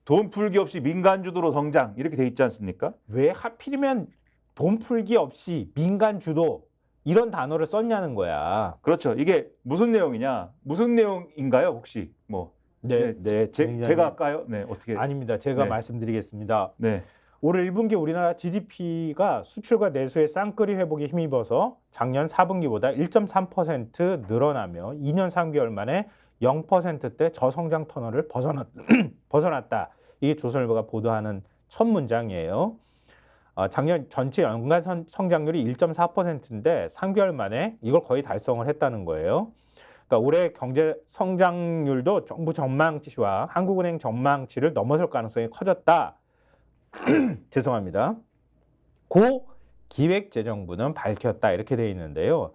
돈 풀기 없이 민간 주도로 성장 이렇게 돼 있지 않습니까? 왜 하필이면 돈 풀기 없이 민간 주도 이런 단어를 썼냐는 거야. 그렇죠. 이게 무슨 내용이냐? 무슨 내용인가요? 혹시 뭐 제가 할까요? 네, 어떻게? 아닙니다. 제가 네. 말씀드리겠습니다. 네. 올해 1분기 우리나라 GDP가 수출과 내수의 쌍끌이 회복에 힘입어서 작년 4분기보다 1.3% 늘어나며 2년 3개월 만에 0%대 저성장 터널을 벗어났다. 이게 조선일보가 보도하는 첫 문장이에요. 작년 전체 연간 성장률이 1.4%인데 3개월 만에 이걸 거의 달성을 했다는 거예요. 그러니까 올해 경제 성장률도 정부 전망치와 한국은행 전망치를 넘어설 가능성이 커졌다. 죄송합니다. 고 기획재정부는 밝혔다 이렇게 돼 있는데요.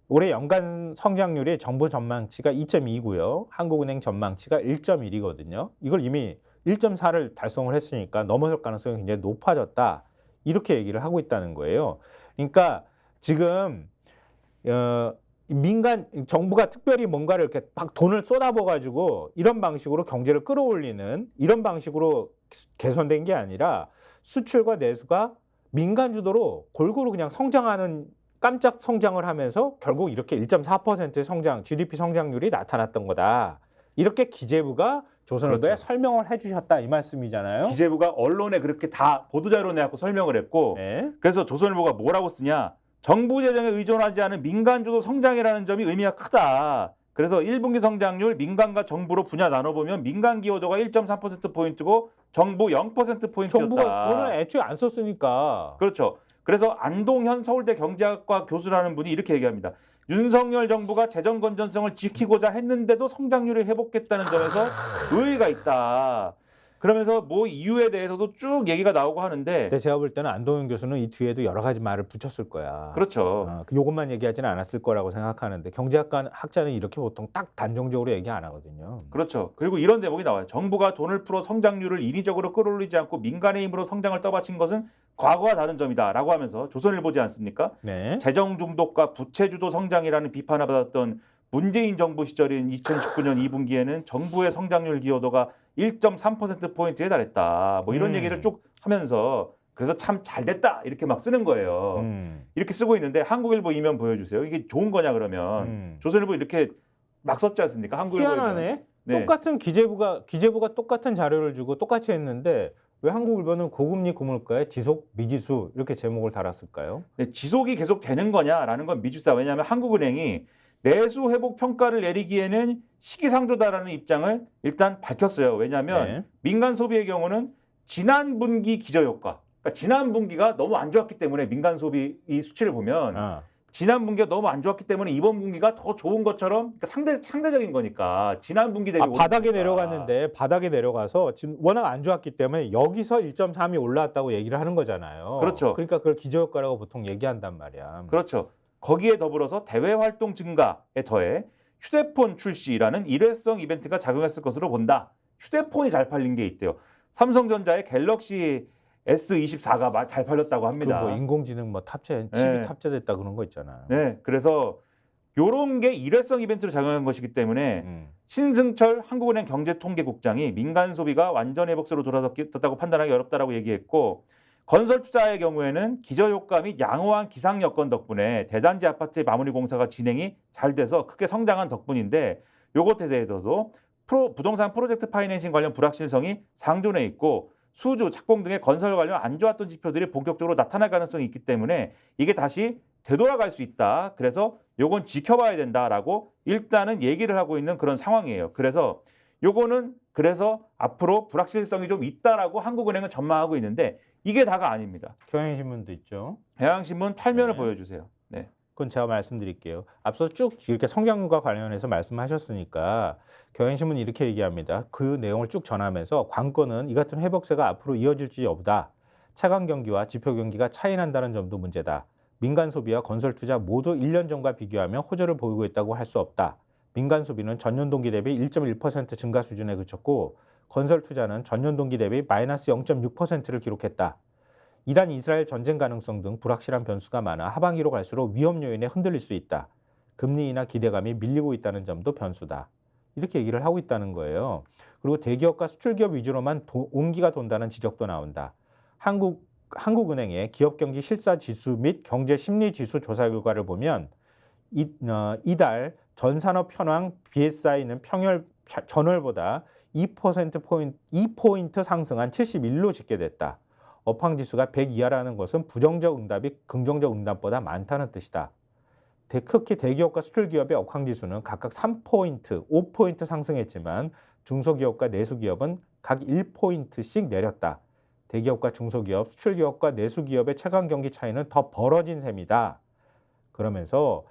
올해 연간 성장률이 정부 전망치가 2.2고요. 한국은행 전망치가 1.1이거든요. 이걸 이미 1.4를 달성을 했으니까 넘어설 가능성이 굉장히 높아졌다. 이렇게 얘기를 하고 있다는 거예요. 그러니까 지금 민간 정부가 특별히 뭔가를 이렇게 막 돈을 쏟아부어 가지고 이런 방식으로 경제를 끌어올리는 이런 방식으로 개선된 게 아니라 수출과 내수가 민간 주도로 골고루 그냥 성장하는 깜짝 성장을 하면서 결국 이렇게 1.4%의 성장, GDP 성장률이 나타났던 거다. 이렇게 기재부가 조선일보에 그렇죠. 설명을 해주셨다 이 말씀이잖아요. 기재부가 언론에 그렇게 다 보도자료 내갖고 설명을 했고, 네. 그래서 조선일보가 뭐라고 쓰냐? 정부 재정에 의존하지 않은 민간 주도 성장이라는 점이 의미가 크다. 그래서 1분기 성장률 민간과 정부로 분야 나눠보면 민간 기여도가 1.3%포인트고 정부 0%포인트였다. 정부가 돈을 애초에 안 썼으니까. 그렇죠. 그래서 안동현 서울대 경제학과 교수라는 분이 이렇게 얘기합니다. 윤석열 정부가 재정 건전성을 지키고자 했는데도 성장률을 회복했다는 점에서 의의가 있다. 그러면서 뭐 이유에 대해서도 쭉 얘기가 나오고 하는데, 근데 제가 볼 때는 안동현 교수는 이 뒤에도 여러 가지 말을 붙였을 거야. 그렇죠. 요것만 얘기하지는 않았을 거라고 생각하는데 경제학과 학자는 이렇게 보통 딱 단정적으로 얘기 안 하거든요. 그렇죠. 그리고 이런 대목이 나와요. 정부가 돈을 풀어 성장률을 인위적으로 끌어올리지 않고 민간의 힘으로 성장을 떠받친 것은 과거와 다른 점이다 라고 하면서 조선일보지 않습니까? 네. 재정 중독과 부채 주도 성장이라는 비판을 받았던 문재인 정부 시절인 2019년 2분기에는 정부의 성장률 기여도가 1.3%포인트에 달했다. 뭐 이런 얘기를 쭉 하면서 그래서 참 잘 됐다 이렇게 막 쓰는 거예요. 이렇게 쓰고 있는데 한국일보 이면 보여주세요. 이게 좋은 거냐 그러면 조선일보 이렇게 막 썼지 않습니까? 한국일보 희한하네. 네. 똑같은 기재부가 똑같은 자료를 주고 똑같이 했는데 왜 한국일보는 고금리 고물가의 지속 미지수 이렇게 제목을 달았을까요? 네, 지속이 계속 되는 거냐라는 건 미주사. 왜냐하면 한국은행이 내수 회복 평가를 내리기에는 시기상조다라는 입장을 일단 밝혔어요. 왜냐하면 네. 민간 소비의 경우는 지난 분기 기저효과, 그러니까 지난 분기가 너무 안 좋았기 때문에 민간 소비 이 수치를 보면 지난 분기가 너무 안 좋았기 때문에 이번 분기가 더 좋은 것처럼, 그러니까 상대적인 거니까 지난 분기 대비 바닥에 내려갔는데 바닥에 내려가서 지금 워낙 안 좋았기 때문에 여기서 1.3이 올라왔다고 얘기를 하는 거잖아요. 그렇죠. 그러니까 그걸 기저효과라고 보통 얘기한단 말이야. 그렇죠. 거기에 더불어서 대외 활동 증가에 더해 휴대폰 출시라는 일회성 이벤트가 작용했을 것으로 본다. 휴대폰이 잘 팔린 게 있대요. 삼성전자의 갤럭시 S24가 잘 팔렸다고 합니다. 뭐 인공지능 뭐 칩이 네. 탑재됐다 그런 거 있잖아요. 네, 그래서 요런 게 일회성 이벤트로 작용한 것이기 때문에 신승철 한국은행 경제통계국장이 민간 소비가 완전 회복세로 돌아섰다고 판단하기 어렵다라고 얘기했고, 건설 투자의 경우에는 기저효과 및 양호한 기상 여건 덕분에 대단지 아파트의 마무리 공사가 진행이 잘 돼서 크게 성장한 덕분인데, 요것에 대해서도 부동산 프로젝트 파이낸싱 관련 불확실성이 상존해 있고 수주, 착공 등의 건설 관련 안 좋았던 지표들이 본격적으로 나타날 가능성이 있기 때문에 이게 다시 되돌아갈 수 있다. 그래서 요건 지켜봐야 된다라고 일단은 얘기를 하고 있는 그런 상황이에요. 그래서 요거는 그래서 앞으로 불확실성이 좀 있다라고 한국은행은 전망하고 있는데 이게 다가 아닙니다. 경향신문도 있죠. 경향신문 8면을 네. 보여주세요. 네. 그건 제가 말씀드릴게요. 앞서 쭉 이렇게 성장률과 관련해서 말씀하셨으니까 경향신문이 이렇게 얘기합니다. 그 내용을 쭉 전하면서 관건은 이 같은 회복세가 앞으로 이어질지 여부다. 차관 경기와 지표 경기가 차이 난다는 점도 문제다. 민간 소비와 건설 투자 모두 1년 전과 비교하면 호조를 보이고 있다고 할 수 없다. 민간 소비는 전년 동기 대비 1.1% 증가 수준에 그쳤고 건설 투자는 전년 동기 대비 마이너스 0.6%를 기록했다. 이란 이스라엘 전쟁 가능성 등 불확실한 변수가 많아 하반기로 갈수록 위험 요인에 흔들릴 수 있다. 금리 인하 기대감이 밀리고 있다는 점도 변수다. 이렇게 얘기를 하고 있다는 거예요. 그리고 대기업과 수출기업 위주로만 온기가 돈다는 지적도 나온다. 한국은행의 기업경기 실사지수 및 경제심리지수 조사 결과를 보면 이달 전산업 현황 BSI는 전월보다 2포인트 상승한 71로 집계됐다. 업황지수가 100 이하라는 것은 부정적 응답이 긍정적 응답보다 많다는 뜻이다. 특히 대기업과 수출기업의 업황지수는 각각 3포인트, 5포인트 상승했지만 중소기업과 내수기업은 각 1포인트씩 내렸다. 대기업과 중소기업, 수출기업과 내수기업의 체감 경기 차이는 더 벌어진 셈이다. 그러면서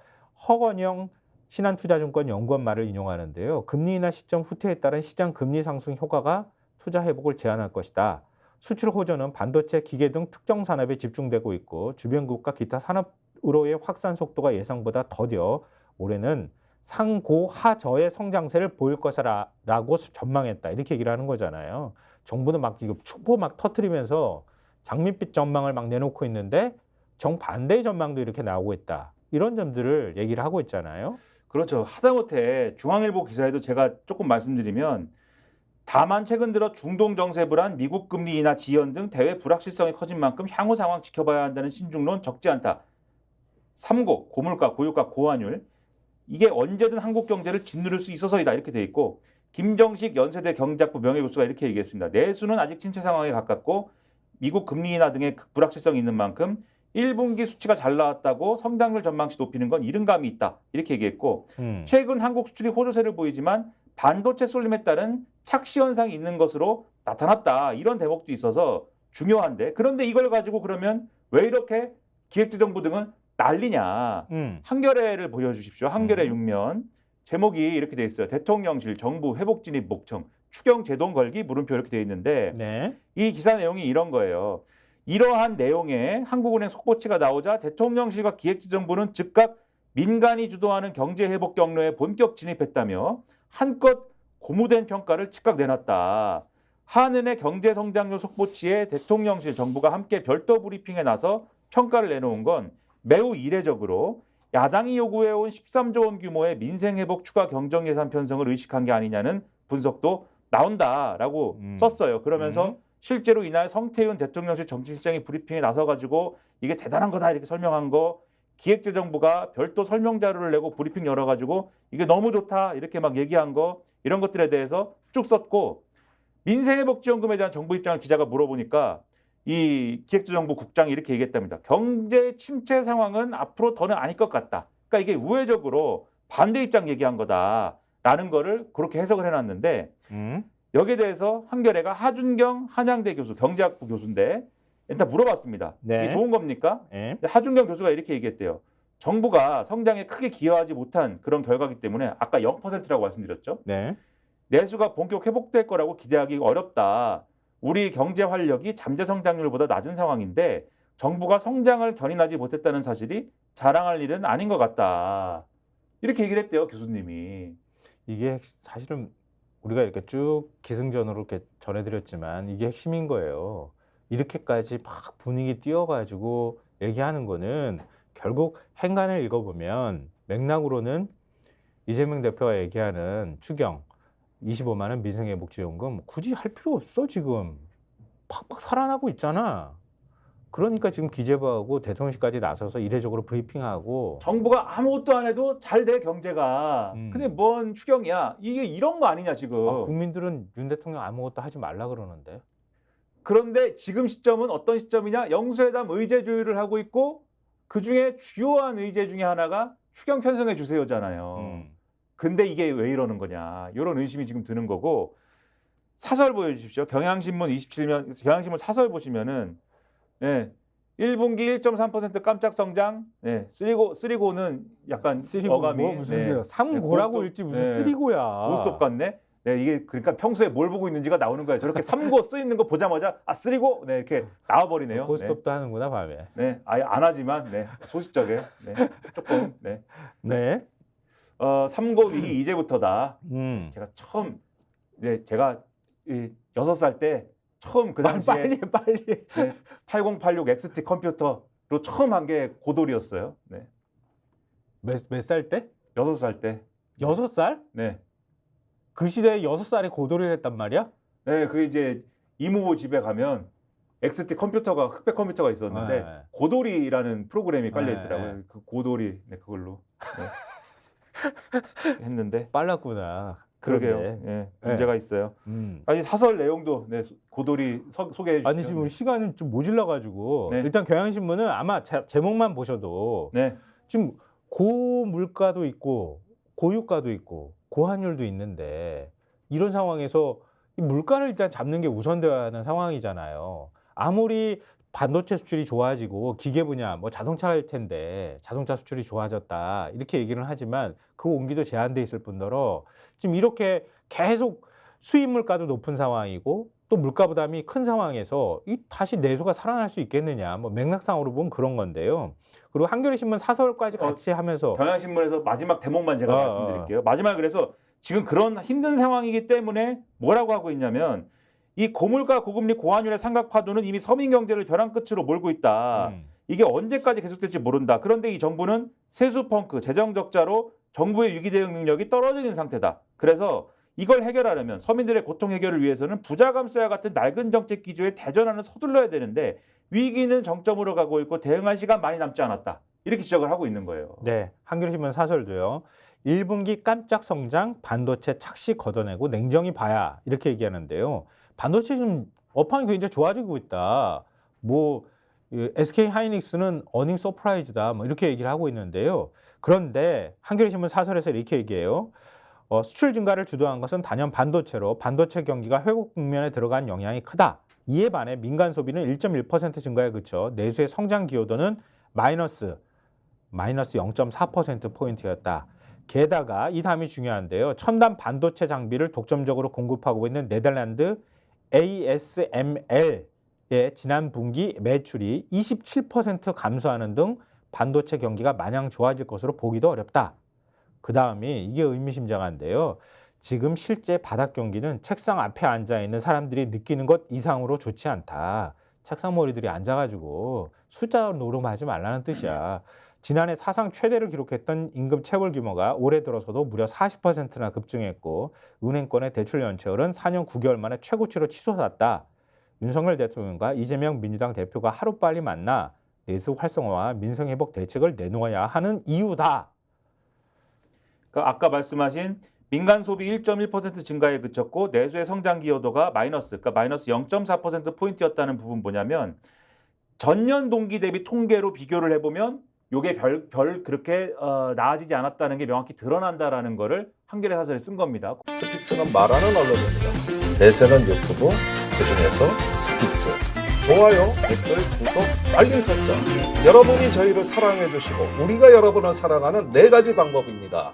허건영 신한투자증권 연구원 말을 인용하는데요. 금리 인하 시점 후퇴에 따른 시장 금리 상승 효과가 투자 회복을 제한할 것이다. 수출 호조는 반도체, 기계 등 특정 산업에 집중되고 있고 주변국과 기타 산업으로의 확산 속도가 예상보다 더뎌 올해는 상고하저의 성장세를 보일 것이라고 전망했다. 이렇게 얘기를 하는 거잖아요. 정부는 막 이거 축포 막 터트리면서 장밋빛 전망을 막 내놓고 있는데 정반대의 전망도 이렇게 나오고 있다. 이런 점들을 얘기를 하고 있잖아요. 그렇죠. 하다못해 중앙일보 기사에도 제가 조금 말씀드리면 다만 최근 들어 중동 정세 불안, 미국 금리 인하 지연 등 대외 불확실성이 커진 만큼 향후 상황 지켜봐야 한다는 신중론 적지 않다. 3고, 고물가, 고유가, 고환율 이게 언제든 한국 경제를 짓누를 수 있어서이다 이렇게 돼 있고 김정식 연세대 경제학부 명예교수가 이렇게 얘기했습니다. 내수는 아직 침체 상황에 가깝고 미국 금리 인하 등의 불확실성이 있는 만큼 1분기 수치가 잘 나왔다고 성장률 전망치 높이는 건 이른감이 있다 이렇게 얘기했고 최근 한국 수출이 호조세를 보이지만 반도체 쏠림에 따른 착시 현상이 있는 것으로 나타났다 이런 대목도 있어서 중요한데 그런데 이걸 가지고 그러면 왜 이렇게 기획재정부 등은 난리냐. 한겨레를 보여주십시오. 한겨레 6면 제목이 이렇게 돼 있어요. 대통령실 정부 회복 진입 목청 추경 제동 걸기 물음표 이렇게 돼 있는데 네. 이 기사 내용이 이런 거예요. 이러한 내용에 한국은행 속보치가 나오자 대통령실과 기획재정부는 즉각 민간이 주도하는 경제 회복 경로에 본격 진입했다며 한껏 고무된 평가를 즉각 내놨다. 한은의 경제 성장률 속보치에 대통령실 정부가 함께 별도 브리핑에 나서 평가를 내놓은 건 매우 이례적으로 야당이 요구해온 13조 원 규모의 민생회복 추가 경정예산 편성을 의식한 게 아니냐는 분석도 나온다라고 썼어요. 그러면서 실제로 이날 성태윤 대통령실 정치실장이 브리핑에 나서가지고 이게 대단한 거다 이렇게 설명한 거 기획재정부가 별도 설명 자료를 내고 브리핑 열어가지고 이게 너무 좋다 이렇게 막 얘기한 거 이런 것들에 대해서 쭉 썼고 민생회복지원금에 대한 정부 입장을 기자가 물어보니까 이 기획재정부 국장이 이렇게 얘기했답니다. 경제 침체 상황은 앞으로 더는 아닐 것 같다. 그러니까 이게 우회적으로 반대 입장 얘기한 거다라는 거를 그렇게 해석을 해놨는데 여기에 대해서 한겨레가 하준경 한양대 교수 경제학부 교수인데 일단 물어봤습니다. 네. 이게 좋은 겁니까? 네. 하준경 교수가 이렇게 얘기했대요. 정부가 성장에 크게 기여하지 못한 그런 결과이기 때문에 아까 0%라고 말씀드렸죠. 네. 내수가 본격 회복될 거라고 기대하기 어렵다. 우리 경제 활력이 잠재 성장률보다 낮은 상황인데 정부가 성장을 견인하지 못했다는 사실이 자랑할 일은 아닌 것 같다. 이렇게 얘기를 했대요, 교수님이. 이게 사실은 우리가 이렇게 쭉 기승전으로 이렇게 전해드렸지만 이게 핵심인 거예요. 이렇게까지 막 분위기 띄워가지고 얘기하는 거는 결국 행간을 읽어보면 맥락으로는 이재명 대표가 얘기하는 추경 25만 원 민생회복지원금 굳이 할 필요 없어 지금 팍팍 살아나고 있잖아. 그러니까 지금 기재부하고 대통령실까지 나서서 이례적으로 브리핑하고 정부가 아무것도 안 해도 잘 돼 경제가. 근데 뭔 추경이야. 이게 이런 거 아니냐 지금. 국민들은 윤 대통령 아무것도 하지 말라 그러는데. 그런데 지금 시점은 어떤 시점이냐. 영수회담 의제 조율을 하고 있고 그중에 주요한 의제 중에 하나가 추경 편성해 주세요잖아요. 근데 이게 왜 이러는 거냐. 이런 의심이 지금 드는 거고. 사설 보여주십시오. 경향신문 27면 경향신문 사설 보시면은 예, 1분기 1.3% 깜짝 성장. 예, 쓰리고는 약간 어감이 뭐 무슨 삼고라고 읽지 무슨 쓰리고야. 고스톱 같네. 네, 이게 그러니까 평소에 뭘 보고 있는지가 나오는 거예요. 저렇게 삼고 쓰 있는 거 보자마자 아 쓰리고 네 이렇게 나와 버리네요. 고스톱도 하는구나 밤에. 네, 아예 안 하지만 네 소식적에 네 조금 네. 네. 삼고 위기 이제부터다. 제가 처음 제가 6살 때 처음 그 당시에 빨리 네, 8086 XT 컴퓨터로 처음 한 게 고돌이었어요. 네. 몇 살 때? 6살 때. 6살? 네. 그 시대에 6살에 고도를 했단 말이야? 네, 그 이제 이모 집에 가면 XT 컴퓨터가 흑백 컴퓨터가 있었는데 네. 고돌이라는 프로그램이 깔려 네, 있더라고요. 네. 그 고돌이 그걸로 했는데 빨랐구나. 그러게요. 그러게. 예, 문제가 있어요. 음. 아니 사설 내용도 고돌이 소개해 주시죠. 아니 지금 시간이 좀 모질러가지고 네. 일단 경향신문은 아마 제목만 보셔도 네, 지금 고물가도 있고 고유가도 있고 고환율도 있는데 이런 상황에서 이 물가를 일단 잡는 게 우선되어야 하는 상황이잖아요. 아무리 반도체 수출이 좋아지고 기계 분야 뭐 자동차일 텐데 자동차 수출이 좋아졌다 이렇게 얘기를 하지만 그 온기도 제한돼 있을 뿐더러 지금 이렇게 계속 수입 물가도 높은 상황이고 또 물가 부담이 큰 상황에서 이 다시 내수가 살아날 수 있겠느냐 뭐 맥락상으로 보면 그런 건데요. 그리고 한겨레신문 사설까지 같이 하면서 경향신문에서 마지막 대목만 제가 아, 말씀드릴게요. 마지막 그래서 지금 그런 힘든 상황이기 때문에 뭐라고 하고 있냐면 이 고물가 고금리 고환율의 삼각파도는 이미 서민 경제를 벼랑 끝으로 몰고 있다. 이게 언제까지 계속될지 모른다. 그런데 이 정부는 세수 펑크, 재정 적자로 정부의 위기 대응 능력이 떨어지는 상태다. 그래서 이걸 해결하려면 서민들의 고통 해결을 위해서는 부자 감세와 같은 낡은 정책 기조에 대전하는 서둘러야 되는데 위기는 정점으로 가고 있고 대응할 시간 많이 남지 않았다. 이렇게 지적을 하고 있는 거예요. 네, 한겨레신문 사설도요. 1분기 깜짝 성장, 반도체 착시 걷어내고 냉정히 봐야 이렇게 얘기하는데요. 반도체 지금 업황이 굉장히 좋아지고 있다. 뭐 SK 하이닉스는 어닝 서프라이즈다. 뭐 이렇게 얘기를 하고 있는데요. 그런데 한겨레신문 사설에서 이렇게 얘기해요. 수출 증가를 주도한 것은 단연 반도체로 반도체 경기가 회복 국면에 들어간 영향이 크다. 이에 반해 민간 소비는 1.1% 증가에 그쳐 내수의 성장 기여도는 마이너스 0.4%포인트였다. 게다가 이 다음이 중요한데요. 첨단 반도체 장비를 독점적으로 공급하고 있는 네덜란드 ASML의 지난 분기 매출이 27% 감소하는 등 반도체 경기가 마냥 좋아질 것으로 보기도 어렵다. 그 다음이 이게 의미심장한데요. 지금 실제 바닥 경기는 책상 앞에 앉아있는 사람들이 느끼는 것 이상으로 좋지 않다. 책상 머리들이 앉아가지고 숫자 노름하지 말라는 뜻이야. 지난해 사상 최대를 기록했던 임금 체불 규모가 올해 들어서도 무려 40%나 급증했고 은행권의 대출 연체율은 4년 9개월 만에 최고치로 치솟았다. 윤석열 대통령과 이재명 민주당 대표가 하루빨리 만나 내수 활성화와 민생 회복 대책을 내놓아야 하는 이유다. 그러니까 아까 말씀하신 민간 소비 1.1% 증가에 그쳤고 내수의 성장 기여도가 그러니까 마이너스 0.4%포인트였다는 부분 뭐냐면 전년 동기 대비 통계로 비교를 해보면 요게 별 그렇게 나아지지 않았다는 게 명확히 드러난다라는 거를 한겨레 사설에 쓴 겁니다. 스픽스는 말하는 언론입니다. 대세는 유튜브, 그중에서 스픽스. 좋아요, 댓글, 구독, 알림 설정. 여러분이 저희를 사랑해 주시고 우리가 여러분을 사랑하는 4가지 방법입니다.